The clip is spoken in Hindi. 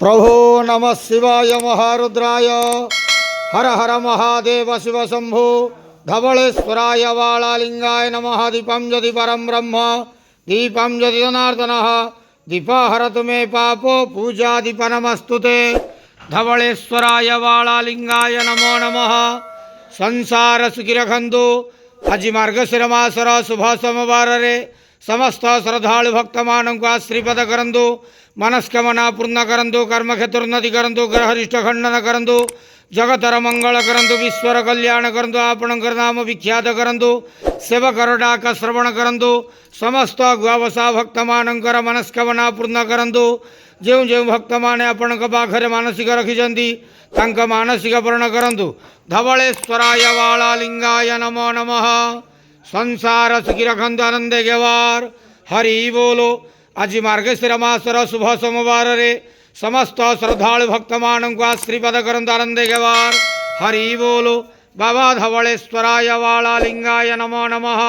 प्रभो नमः शिवाय महारुद्राय हर हर महादेव शिव शंभो धवलेश्वराय वालालिंगाय नमः। दीपं ज्योति परं ब्रह्म दीपं ज्योति जनार्दनः दीपहरतु मे पापो पूजादीपनमस्तु ते। धवलेश्वराय वालालिंगाय नमो नमः। संसार सुखी रखंतु। आज मार्गशीर मासर शुभ सोमवार समस्त श्रद्धालु भक्त मानक आश्रीपद करंतु। मनस्कामना पूर्ण करंतु। कर्म क्षेत्रोन्नति करंतु। ग्रहरिष्ट खंडन करंतु। जगतर मंगल करंतु। विश्वर कल्याण करंतु। आपणकर नाम विख्यात करंतु। सेवकर डाक श्रवण करंतु। समस्त गुआवसा भक्त मानकर मनस्कामना पूर्ण करंतु। जो जो भक्त माने आपणक पाखरे मानसिक रखिछंती तांका मानसिक पूर्ण करंतु। धवलेश्वराय वालालिंगाय नमो नमः। संसार सुखी रखंतु। आनंदे गेवार हरि बोलो। आज मार्गशीर मासर शुभ सोमवार समस्त श्रद्धालु भक्त मानक आश्रीपद करंतु। आनंदे गेवार हरि बोलो। बाबा धवलेश्वराय वालालिंगाय नमो नमः।